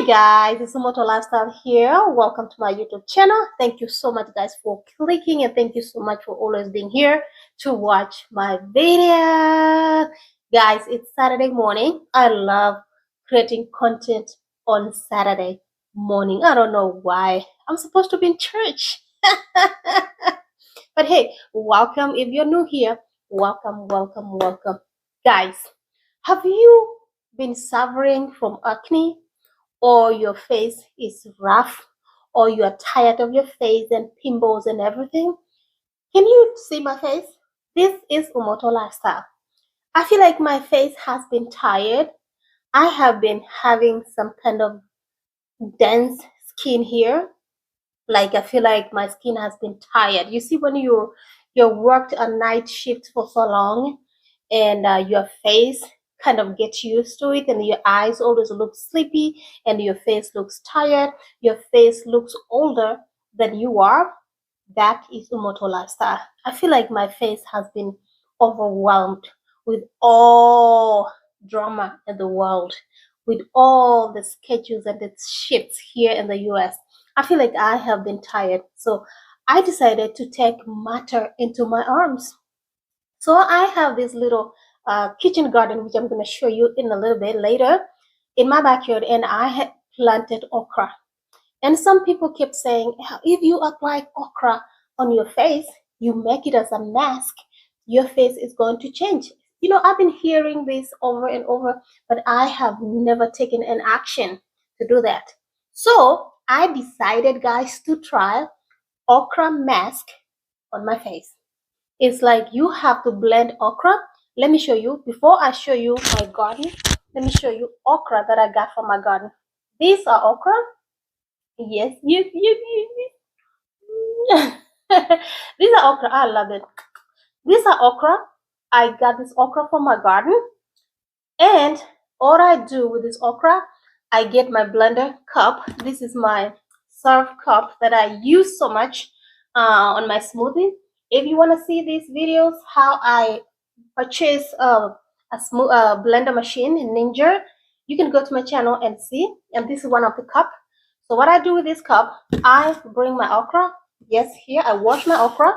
Hi guys, it's Moto Lifestyle here. Welcome to my YouTube channel. Thank you so much guys for clicking, and thank you so much for always being here to watch my video. Guys, it's Saturday morning. I love creating content on Saturday morning. I don't know why. I'm supposed to be in church. But hey, welcome. If you're new here, welcome, welcome, welcome. Guys, have you been suffering from acne, or your face is rough, or you are tired of your face and pimples and everything? Can you see my face? This is Umoto Lifestyle. I feel like my face has been tired. I have been having some kind of dense skin here. Like I feel like my skin has been tired. You see, when you worked a night shift for so long, and your face kind of gets used to it, and your eyes always look sleepy, and your face looks tired, your face looks older than you are. That is Umoto Lifestyle. I feel like my face has been overwhelmed with all drama in the world, with all the schedules and the shifts here in the US. I feel like I have been tired. So I decided to take matter into my arms. So I have this little kitchen garden, which I'm going to show you in a little bit later, in my backyard, and I had planted okra. And some people kept saying, if you apply okra on your face, you make it as a mask, your face is going to change. You know, I've been hearing this over and over, but I have never taken an action to do that. So I decided, guys, to try okra mask on my face. It's like you have to blend okra. Let me show you. Before I show you my garden, let me show you okra that I got from my garden. These are okra. Yes. These are okra. I love it. These are okra. I got this okra from my garden. And all I do with this okra, I get my blender cup. This is my serve cup that I use so much on my smoothie. If you want to see these videos, how I purchase a blender machine in Ninja, you can go to my channel and see. And this is one of the cup. So what I do with this cup, I bring my okra. Yes, here I wash my okra,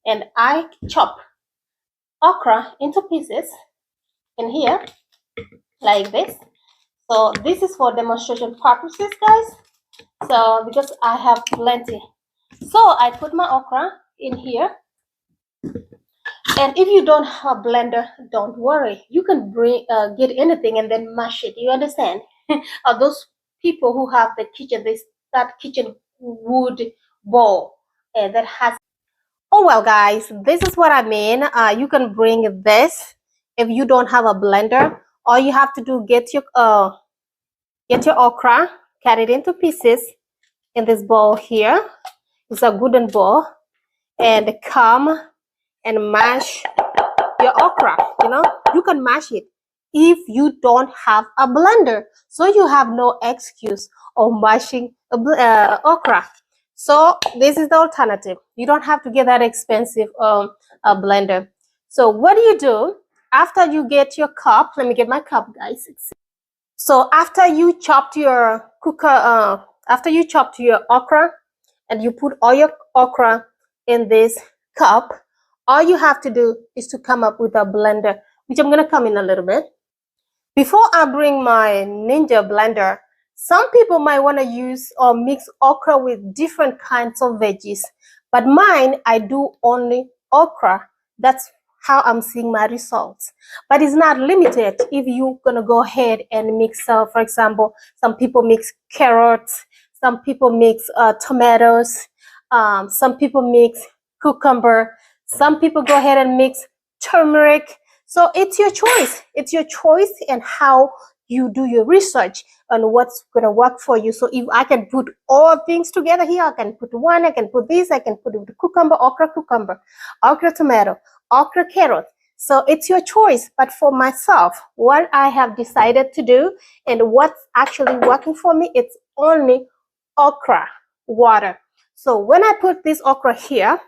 and I chop okra into pieces in here like this. So this is for demonstration purposes, guys. So because I have plenty, so I put my okra in here. And if you don't have a blender, don't worry. You can get anything and then mash it. You understand? Those people who have the kitchen, that kitchen wood bowl that has. Oh well, guys, this is what I mean. You can bring this if you don't have a blender. All you have to do, get your okra, cut it into pieces in this bowl here. It's a wooden bowl, and come and mash your okra. You know, you can mash it if you don't have a blender, so you have no excuse of mashing okra. So this is the alternative. You don't have to get that expensive a blender. So what do after you get your cup? Let me get my cup, guys. So after you chopped your after you chopped your okra and you put all your okra in this cup, all you have to do is to come up with a blender, which I'm going to come in a little bit. Before I bring my Ninja blender, some people might want to use or mix okra with different kinds of veggies, but mine, I do only okra. That's how I'm seeing my results. But it's not limited. If you're going to go ahead and mix, for example, some people mix carrots, some people mix tomatoes, some people mix cucumber, some people go ahead and mix turmeric. So it's your choice. It's your choice and how you do your research on what's going to work for you. So if I can put all things together here, I can put one, I can put this, I can put the cucumber, okra tomato, okra carrot. So it's your choice. But for myself, what I have decided to do and what's actually working for me, it's only okra water. So when I put this okra here,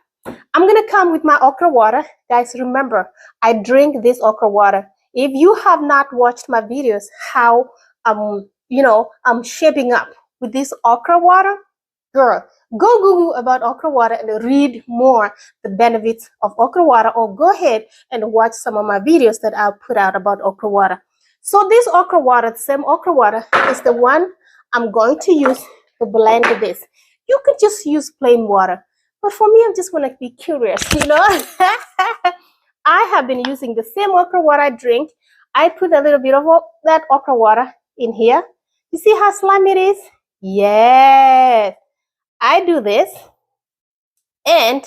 I'm going to come with my okra water. Guys, remember, I drink this okra water. If you have not watched my videos, how shaping up with this okra water. Girl, go Google about okra water and read more the benefits of okra water, or go ahead and watch some of my videos that I'll put out about okra water. So this okra water, the same okra water, is the one I'm going to use to blend this. You could just use plain water, but for me, I just want to be curious, I have been using the same okra water I drink. I put a little bit of that okra water in here. You see how slimy it is? Yes. I do this and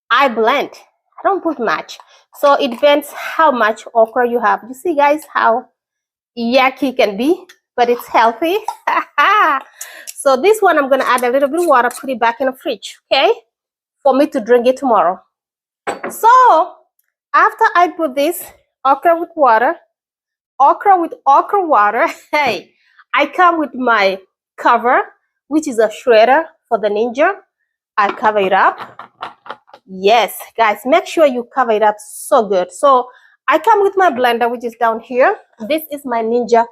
I blend. I don't put much. So it depends how much okra you have. You see, guys, how yucky it can be, but it's healthy. So this one, I'm going to add a little bit of water, put it back in the fridge, okay, for me to drink it tomorrow. So after I put this okra with okra water, hey, I come with my cover, which is a shredder for the Ninja. I cover it up. Yes, guys, make sure you cover it up so good. So I come with my blender, which is down here. This is my Ninja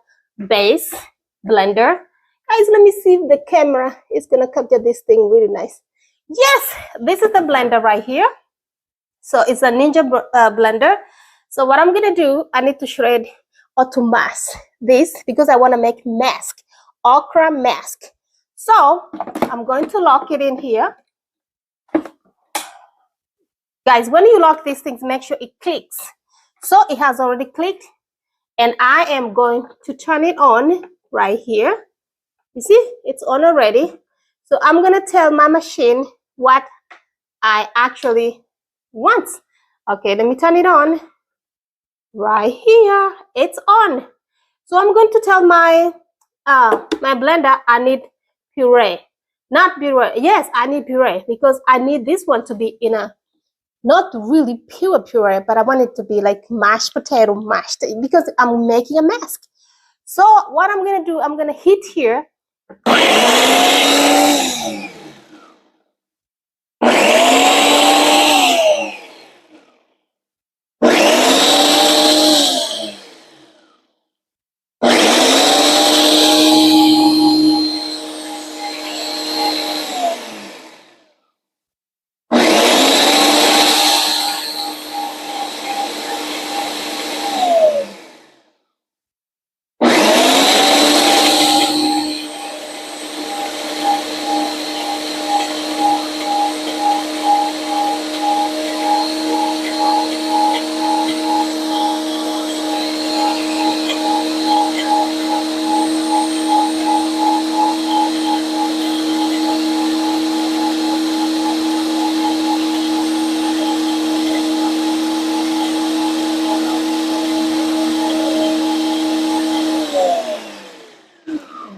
base blender. Guys, let me see if the camera is gonna capture this thing really nice. Yes, this is the blender right here. So it's a Ninja blender. So what I'm gonna do, I need to shred or to mask this because I want to make mask, okra mask. So I'm going to lock it in here. Guys, when you lock these things, make sure it clicks. So it has already clicked, and I am going to turn it on right here. You see, it's on already. So I'm going to tell my machine what I actually want. Okay, let me turn it on. Right here, it's on. So I'm going to tell my my blender I need puree. Not puree. Yes, I need puree because I need this one to be in a not really pure puree, but I want it to be like mashed potato mashed because I'm making a mask. So what I'm gonna do, I'm gonna hit here.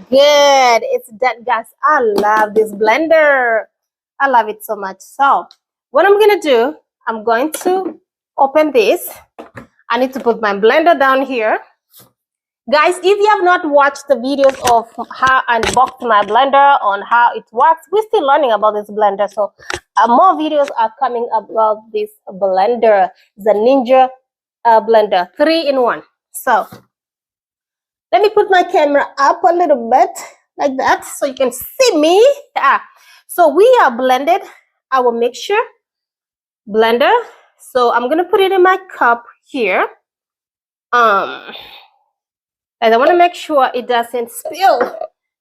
Good, it's that, guys. I love this blender. I love it so much. So what I'm gonna do, I'm going to open this. I need to put my blender down here. Guys, if you have not watched the videos of how I unboxed my blender on how it works, we're still learning about this blender. So more videos are coming about this blender, the Ninja blender 3-in-1. So let me put my camera up a little bit like that so you can see me. So we have blended our mixture blender. So I'm gonna put it in my cup here. And I want to make sure it doesn't spill.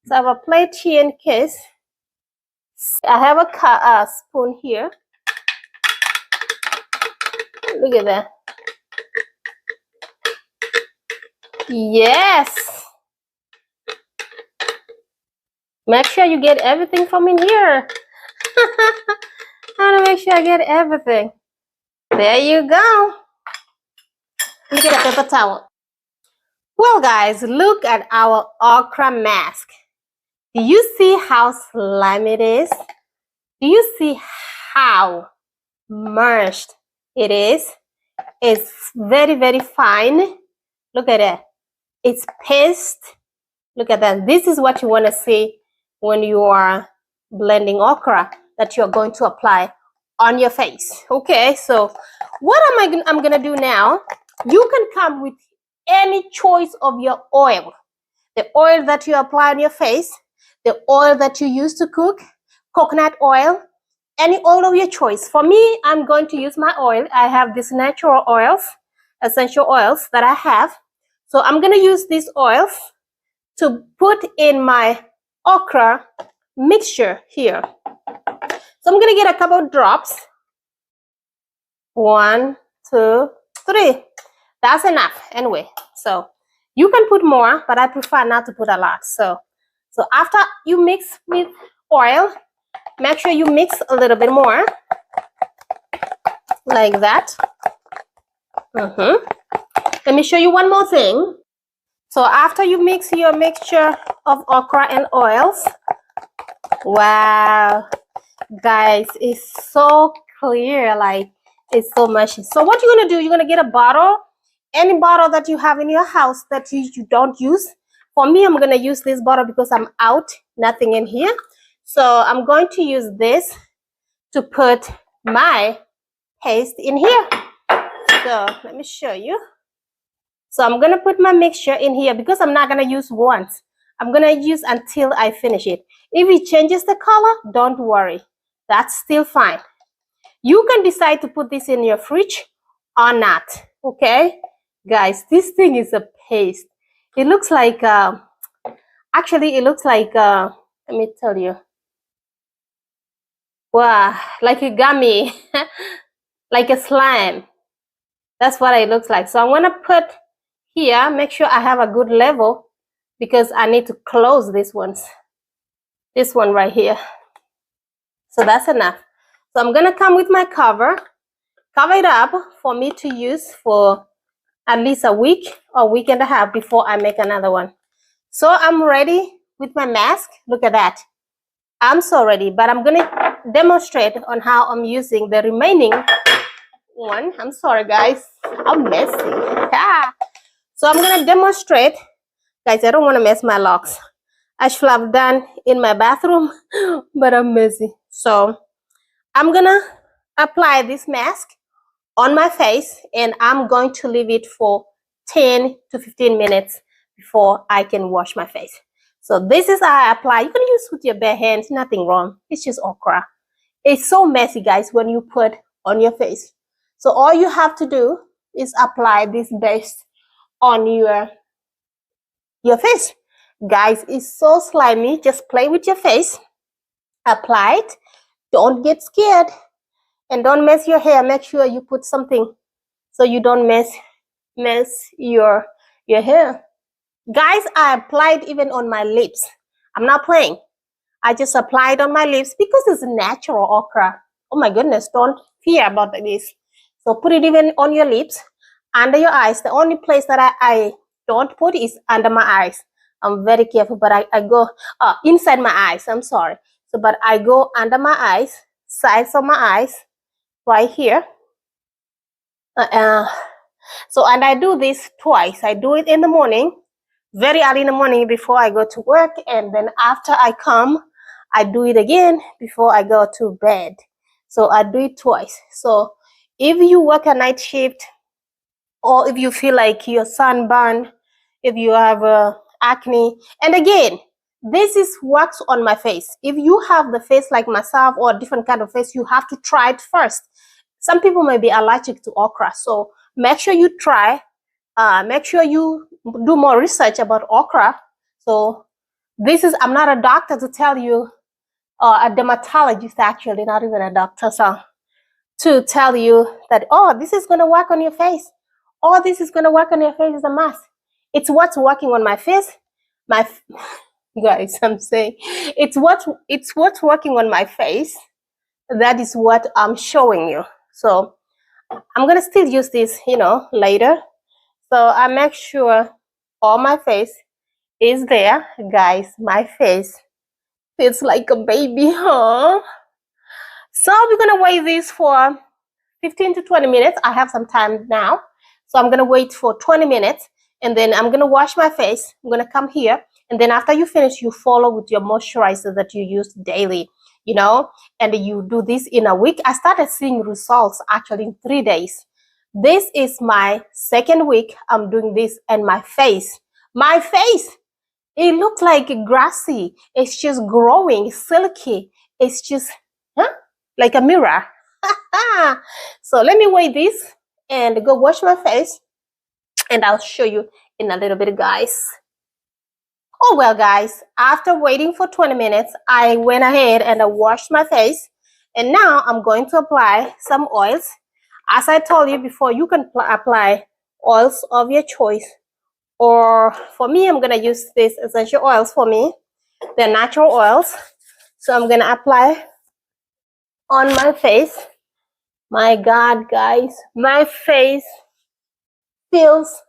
So I have a plate here in case. I have a spoon here. Look at that. Yes. Make sure you get everything from in here. I want to make sure I get everything. There you go. Let me get a paper towel. Well, guys, look at our okra mask. Do you see how slimy it is? Do you see how merged it is? It's very, very fine. Look at it. It's paste. Look at that. This is what you want to see when you are blending okra that you're going to apply on your face. Okay, so what I'm gonna do now, you can come with any choice of your oil. the oil that you apply on your face, the oil that you use to cook, coconut oil, any oil of your choice. For me, I'm going to use my oil. I have these natural oils, essential oils that I have. So I'm going to use these oils to put in my okra mixture here. So I'm going to get a couple of drops. 1, 2, 3. That's enough anyway. So you can put more, but I prefer not to put a lot. So after you mix with oil, make sure you mix a little bit more, like that. Let me show you one more thing. So after you mix your mixture of okra and oils, wow, guys, it's so clear, like it's so mushy. So what you're gonna do, you're gonna get a bottle, any bottle that you have in your house that you don't use. For me, I'm gonna use this bottle because I'm out, nothing in here. So I'm going to use this to put my paste in here. So let me show you. So I'm gonna put my mixture in here because I'm not gonna use once. I'm gonna use until I finish it. If it changes the color, don't worry. That's still fine. You can decide to put this in your fridge or not. Okay, guys, this thing is a paste. It looks like actually it looks like let me tell you. Wow, like a gummy, like a slime. That's what it looks like. So I'm gonna put here, make sure I have a good level because I need to close this one right here. So that's enough. So I'm gonna come with my cover it up for me to use for at least a week or week and a half before I make another one. So I'm ready with my mask. Look at that. I'm so ready, but I'm gonna demonstrate on how I'm using the remaining one. I'm sorry, guys. I'm messy. So I'm gonna demonstrate. Guys, I don't want to mess my locks. I should have done in my bathroom, but I'm messy. So I'm gonna apply this mask on my face and I'm going to leave it for 10 to 15 minutes before I can wash my face. So this is how I apply. You can use with your bare hands, nothing wrong. It's just okra. It's so messy, guys, when you put on your face. So all you have to do is apply this base on your face. Guys, it's so slimy. Just play with your face. Apply it. Don't get scared. And don't mess your hair. Make sure you put something so you don't mess your hair. Guys, I applied even on my lips. I'm not playing. I just applied on my lips because it's natural okra. Oh my goodness, don't fear about this. So put it even on your lips, under your eyes. The only place that I don't put is under my eyes. I'm very careful, but I go inside my eyes. I'm sorry. So, but I go under my eyes, sides of my eyes, right here. So, and I do this twice. I do it in the morning, very early in the morning before I go to work, and then after I come, I do it again before I go to bed. So I do it twice. So if you work a night shift, or if you feel like you're sunburned, if you have acne, and again, this is works on my face. If you have the face like myself or a different kind of face, you have to try it first. Some people may be allergic to okra, so make sure you try. Make sure you do more research about okra. So this is, I'm not a doctor to tell you, a dermatologist actually, not even a doctor, so to tell you that, oh, this is going to work on your face. Oh, this is going to work on your face as a mask. It's what's working on my face. Guys, I'm saying it's what's working on my face. That is what I'm showing you. So I'm going to still use this, later. So I make sure all my face is there. Guys, my face feels like a baby, huh? So we're going to wait this for 15 to 20 minutes. I have some time now. So I'm going to wait for 20 minutes. And then I'm going to wash my face. I'm going to come here. And then after you finish, you follow with your moisturizer that you use daily, and you do this in a week. I started seeing results actually in 3 days. This is my second week I'm doing this, and my face It looks like grassy. It's just growing, silky. It's just like a mirror. So let me weigh this and go wash my face, and I'll show you in a little bit, guys. Oh well, guys, after waiting for 20 minutes, I went ahead and I washed my face, and now I'm going to apply some oils. As I told you before, you can apply oils of your choice, or for me, I'm gonna use this essential oils. For me, they're natural oils, so I'm gonna apply on my face. My God, guys, my face feels